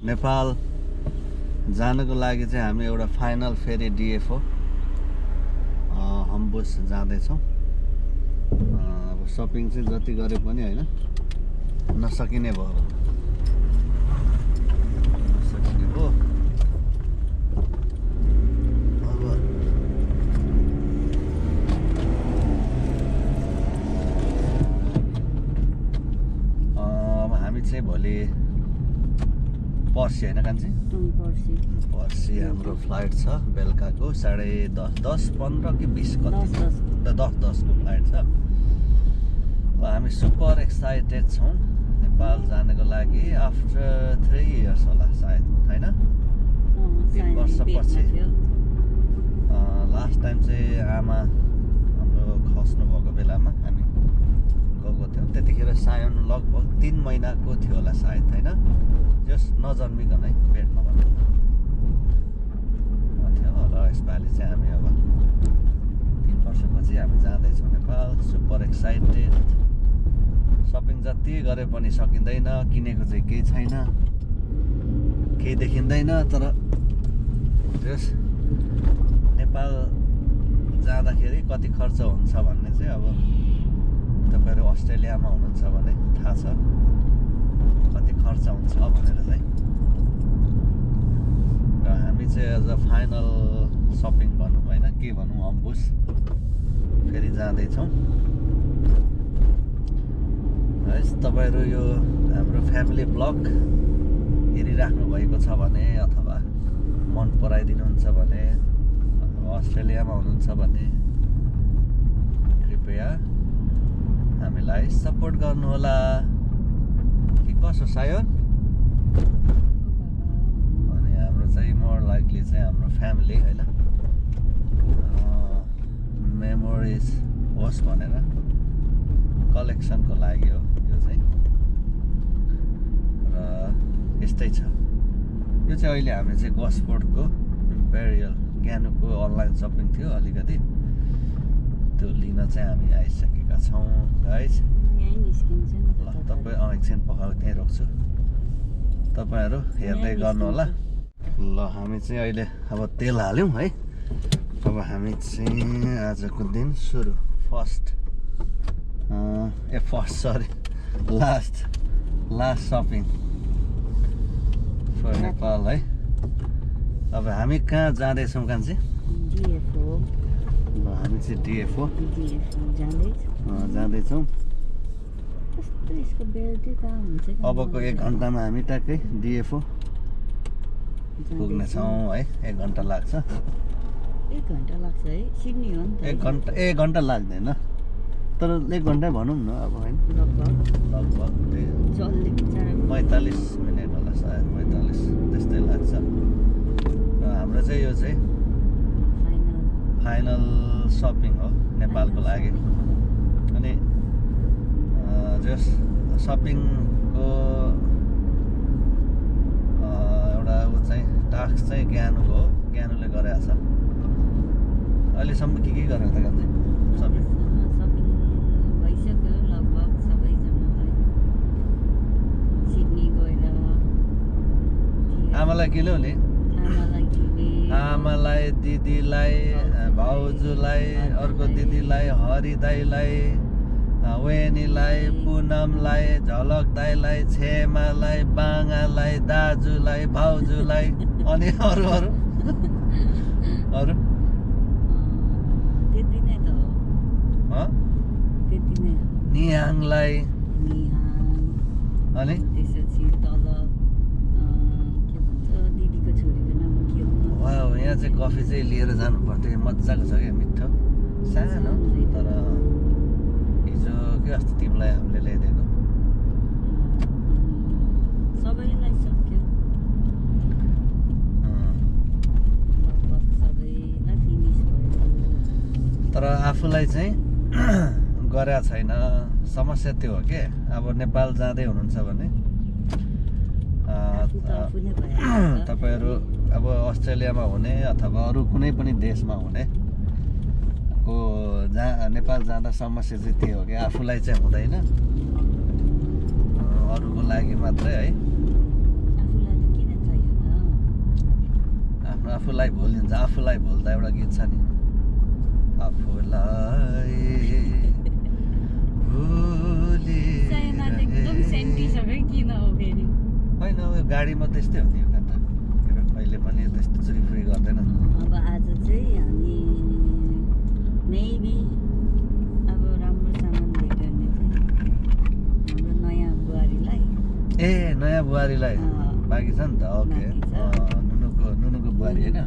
नेपाल जानको लागि चाहिँ हामी एउटा फाइनल फेरि डिएफओ हम्बुस जाँदैछौँ। अब सपिङ चाहिँ जति गरे पनि होइन नसकिने भयो, नसकिने भयो। अब हामी चाहिँ भोलि पर्सि होइन कान्छी, पर्सि हाम्रो फ्लाइट छ बेलुकाको 10:30 15 कि 20 कति 10:10 को फ्लाइट छ। हामी सुपर एक्साइटेड छौँ नेपाल जानको लागि। आफ्टर 3 इयर्स होला सायद, होइन 3 वर्षपछि। लास्ट टाइम चाहिँ आमा हाम्रो खस्नु भएको बेलामा हामी गएको थियौँ। त्यतिखेर सायन लगभग 3 महिनाको थियो होला सायद, होइन जस नजन्मिकन है पेटमा भन्नु थियो होला। यसपालि चाहिँ हामी अब 3 वर्षपछि हामी जाँदैछौँ नेपाल। Super excited. सपिङ जति गरे पनि सकिँदैन, किनेको चाहिँ केही छैन, केही देखिँदैन। तर जस नेपाल जाँदाखेरि कति खर्च हुन्छ भन्ने चाहिँ अब तपाईँहरू अस्ट्रेलियामा हुनुहुन्छ भने थाहा छ कति खर्च हुन्छ भनेर चाहिँ। र हामी चाहिँ एज अ फाइनल सपिङ भनौँ होइन के भनौँ, हम्बुस फेरि जाँदैछौँ है। तपाईँहरू यो हाम्रो फ्यामिली ब्लग हेरिराख्नु भएको छ भने अथवा मन पराइदिनुहुन्छ भने अथवा अस्ट्रेलियामा हुनुहुन्छ भने कृपया हामीलाई सपोर्ट गर्नुहोला। कि कसो सायन? अनि हाम्रो चाहिँ मोर लाइकली चाहिँ हाम्रो फ्यामिली होइन मेमोरिज होस् भनेर कलेक्सनको लागि हो यो चाहिँ। र यस्तै छ यो चाहिँ। अहिले हामी चाहिँ गसपोर्टको इम्पेरियल ज्ञानुको अनलाइन सपिङ थियो अलिकति, त्यो लिन चाहिँ हामी आइसकेका छौँ गाइज। ल तपाईँ एकछिन पकाएको त्यहीँ रोक्छु, तपाईँहरू हेर्दै गर्नु होला। ल हामी चाहिँ अहिले अब तेल हाल्यौँ है। अब हामी चाहिँ आजको दिन सुरु first last shopping for Nepal है। अब हामी कहाँ जाँदैछौँ कान्छी? हामी चाहिँ डिएफओ जाँदैछौँ। अबको 1 घन्टामा हामी ट्याक्कै डिएफओ पुग्नेछौँ है। 1 घन्टा लाग्छ। 1 घन्टा लाग्छ है? सिडनी हो नि त। 1 घन्टा लाग्दैन, तर 1 घन्टै भनौँ न अब होइन, लगभग 45 मिनट होला सायद, 45 त्यस्तै लाग्छ। र हाम्रो चाहिँ यो चाहिँ फाइनल सपिङ हो नेपालको लागि। अनि जस सपिङको एउटा ऊ चाहिँ टास्क चाहिँ ज्ञानुको हो, ज्ञानुले गरेको छ। अहिलेसम्म के गरेको त कान्छी सपिङ? भइसक्यो लगभग सबैजनालाई। सिडनी गएर आमालाई के ल्याउने? आमालाई, दिदीलाई, भाउजूलाई, अर्को दिदीलाई, हरि दाईलाई, वेनीलाई, पुनमलाई, झलक दाईलाई, छेमालाई, बाङालाई, दाजुलाई, भाउजूलाई, अनि अरू त्यति नै त हो। त्यति नै हो। निहाङलाई, अनि त्यसपछि तल के भन्छ दिदीको छोरीको नाम के हो? वाउ, यहाँ चाहिँ कफी चाहिँ लिएर जानु पर्थ्यो। मजाको छ क्या, मिठो सानो। तर हिजो के अस्ति तिमीलाई हामीले ल्याइदिएको सबैलाई सक्यो, लगभग सबैलाई फिनिस भयो। तर आफूलाई चाहिँ गरेको छैन। समस्या त्यो हो कि अब नेपाल जाँदै हुनुहुन्छ भने तपाईँहरू अब अस्ट्रेलियामा हुने अथवा अरू कुनै पनि देशमा हुने को नेपाल जाँदा समस्या चाहिँ त्यो हो कि आफूलाई चाहिँ हुँदैन, अरूको लागि मात्रै है। आफूलाई त किन आफूलाई भुलिन्छ आफूलाई भुल्दा एउटा गीत छ नि आफूलाई एकदम सेन्टिसकै किन हो फेरि होइन यो गाडीमा त्यस्तै हो नि यो गाना कहिले पनि त्यस्तो चुरीफुरी गर्दैन अब आज चाहिँ हामी मेबी अब राम्रो सामान भेट्यो भने चाहिँ हाम्रो नयाँ बुहारीलाई ए नयाँ बुहारीलाई बाँकी छ नि त ओके नुनुको बुहारी होइन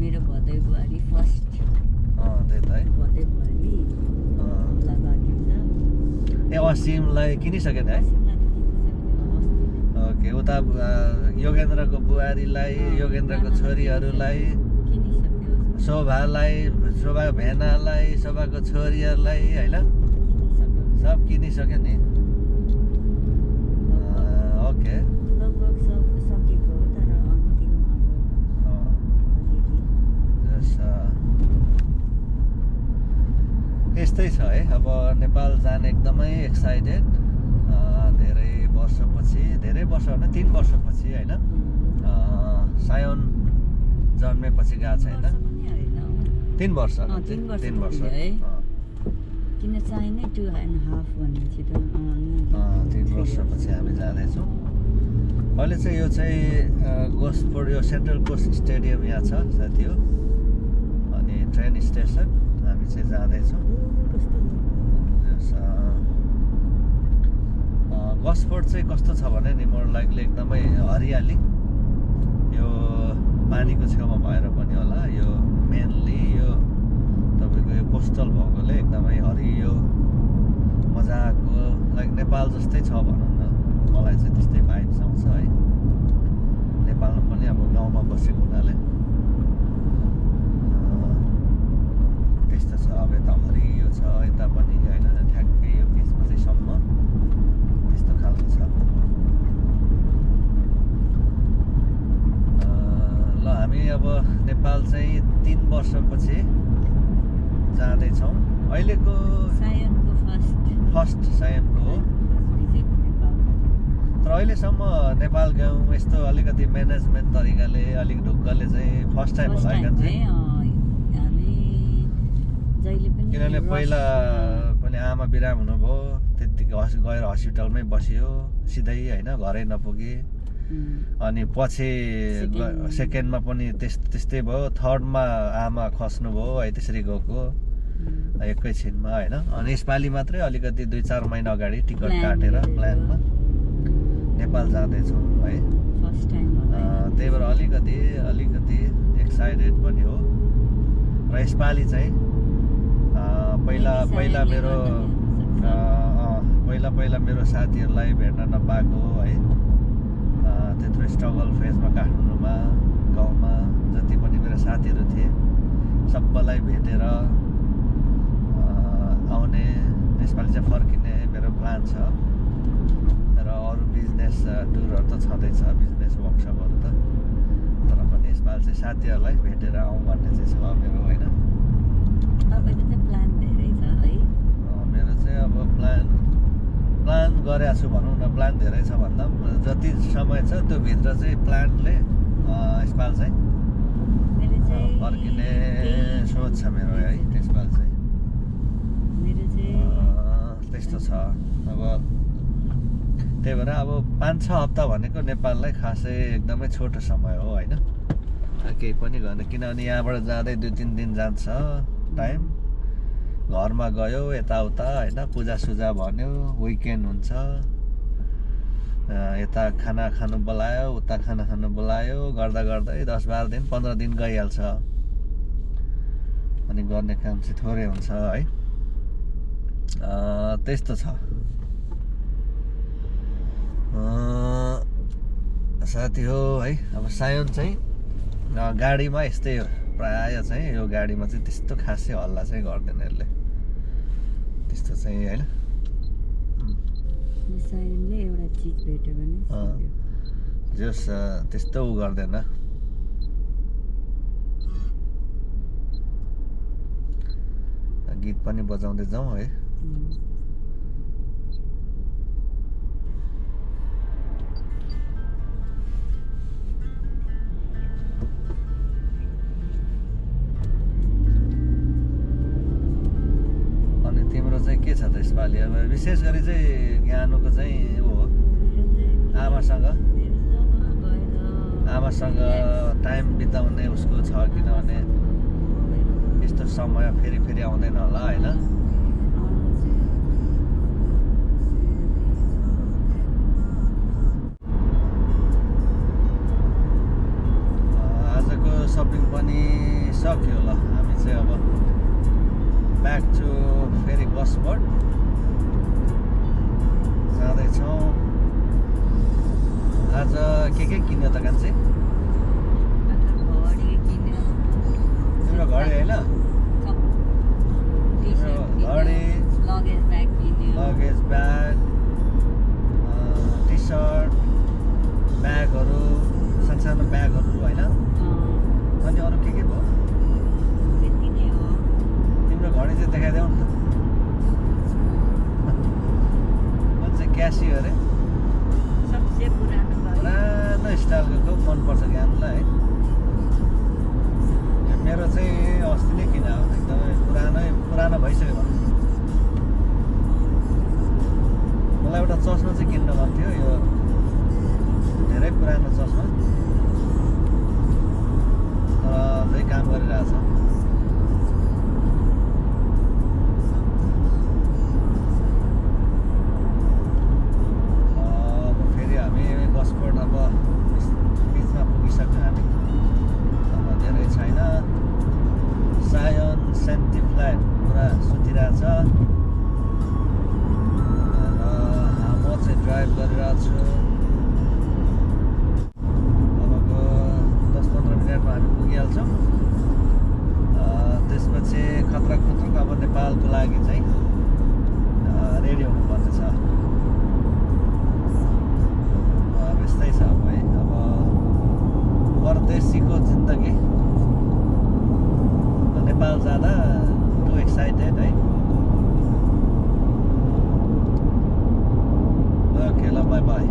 मेरो भदै बुहारी फर्स्ट त्यही त है भदै बुहारी बाँकी छ ए असिमलाई किनिसकेन है ओके उता योगेन्द्रको बुहारीलाई योगेन्द्रको छोरीहरूलाई शोभाको भेनालाई शोभाको छोरीहरूलाई होइन सब किनिसक्यो नि ओके लगभग सब सकेको हो तर अन्तिममा यस्तै छ है अब नेपाल जाने एकदमै एक्साइटेड धेरै वर्ष होइन 3 वर्षपछि होइन सायोन जन्मेपछि गएको छैन 3 वर्ष 3 वर्ष किन चाहिने 2.5 भनेपछि त 3 वर्षपछि हामी जाँदैछौँ अहिले चाहिँ यो चाहिँ गोस्पोर्ट यो सेन्ट्रल कोस्ट स्टेडियम यहाँ छ साथी हो अनि ट्रेन स्टेसन हामी चाहिँ जाँदैछौँ गस्पोर्ट चाहिँ कस्तो छ भने नि मोर लाइकले एकदमै हरियाली यो पानीको छेउमा भएर पनि होला यो मेनली यो तपाईँको यो कोस्टल भएकोले एकदमै हरियो मजाको लाइक नेपाल जस्तै छ भनौँ न मलाई चाहिँ त्यस्तै भाइब्स आउँछ है नेपालमा पनि अब गाउँमा बसेको हुनाले त्यस्तो छ अब यता हरियो छ यता पनि होइन ठ्याक्कै यो बिचमा चाहिँ सम्म त्यस्तो खालको छ ल हामी अब नेपाल चाहिँ 3 वर्षपछि जाँदैछौँ अहिलेको फर्स्ट सायनको हो तर अहिलेसम्म नेपाल गयौँ यस्तो अलिकति म्यानेजमेन्ट तरिकाले अलिक ढुक्कले चाहिँ फर्स्ट टाइम होला किनभने पहिला पनि आमा बिराम हुनुभयो त्यतिकै गएर हस्पिटलमै बसियो सिधै होइन घरै नपुगे अनि पछि सेकेन्डमा पनि त्यस्तै भयो थर्डमा आमा खस्नुभयो है त्यसरी गएको एकैछिनमा होइन अनि यसपालि मात्रै अलिकति 2-4 महिना अगाडि टिकट काटेर प्लानमा नेपाल जाँदैछौँ है त्यही भएर अलिकति एक्साइटेड पनि हो र यसपालि चाहिँ पहिला मेरो साथीहरूलाई भेट्न नपाएको है त्यत्रो स्ट्रगल फेजमा काठमाडौँमा गाउँमा जति पनि मेरो साथीहरू थिए सबैलाई भेटेर आउने यसपालि चाहिँ फर्किने मेरो प्लान छ र अरू बिजनेस टुरहरू त छँदैछ बिजनेस वर्कसपहरू त तर पनि यसपालि चाहिँ साथीहरूलाई भेटेर आउँ भन्ने चाहिँ छ मेरो होइन मेरो चाहिँ अब प्लान गरेको छु भनौँ न प्लान धेरै छ भन्दा पनि जति समय छ त्यो भित्र चाहिँ प्लानले यसपालि चाहिँ फर्किने सोच छ मेरो है यसपालि चाहिँ त्यस्तो छ अब त्यही भएर अब 5-6 हप्ता भनेको नेपाललाई खासै एकदमै छोटो समय हो होइन केही पनि गर्ने किनभने यहाँबाट जाँदै 2-3 दिन जान्छ टाइम घरमा गयो यताउता होइन पूजासुजा भन्यो विकेन्ड हुन्छ यता खाना खानु बोलायो उता खाना खानु बोलायो गर्दा गर्दै 10-12 दिन 15 दिन गइहाल्छ अनि गर्ने काम चाहिँ थोरै हुन्छ है त्यस्तो छ साथी हो है अब सायोन चाहिँ गाडीमा यस्तै हो प्रायः चाहिँ यो गाडीमा चाहिँ त्यस्तो खासै हल्ला चाहिँ गर्दैन यसले त्यस्तो चाहिँ होइन एउटा चिज भेट्यो भने जस त्यस्तो उ गर्दैन गीत पनि बजाउँदै जाउँ है नेपाली अब विशेष गरी चाहिँ ज्ञानुको चाहिँ ऊ हो आमासँग टाइम बिताउने उसको छ किनभने यस्तो समय फेरि फेरि आउँदैन होला होइन आजको सपिङ पनि सक्यो ल हामी चाहिँ अब ब्याक टु फेरि बसबाट जाँदैछौँ आज के किन्यो त कान्छे तिम्रो घडी होइन घडी लगेज ब्याग टी सर्ट ब्यागहरू सानो ब्यागहरू होइन अनि अरू के भयो तिम्रो घडी चाहिँ देखाइदेऊ नि त मैले चाहिँ क्यासी अरे पुरानो स्टाइलको मनपर्छ ज्ञानलाई है मेरो चाहिँ अस्ति नै किन एकदमै पुरानो भइसक्यो भनौँ मलाई एउटा चस्मा चाहिँ किन्न मन थियो यो धेरै पुरानो चस्मा तर अझै काम गरिरहेछ बसपोर्ट अब बिचमा पुगिसक्यो हामी अब धेरै छैन सायन सेन्टी फ्ल्याट पुरा सुतिरहेछ र म चाहिँ ड्राइभ गरिरहेको छु अबको 10-15 मिनटमा हामी पुगिहाल्छौँ त्यसपछि खतरा खुतरुक अब नेपालको लागि चाहिँ रेडी हुनुपर्ने छ यस्तै छ अब है अब परदेशीको जिन्दगी नेपाल जाँदा टु एक्साइटेड है ओके ल बाई बाई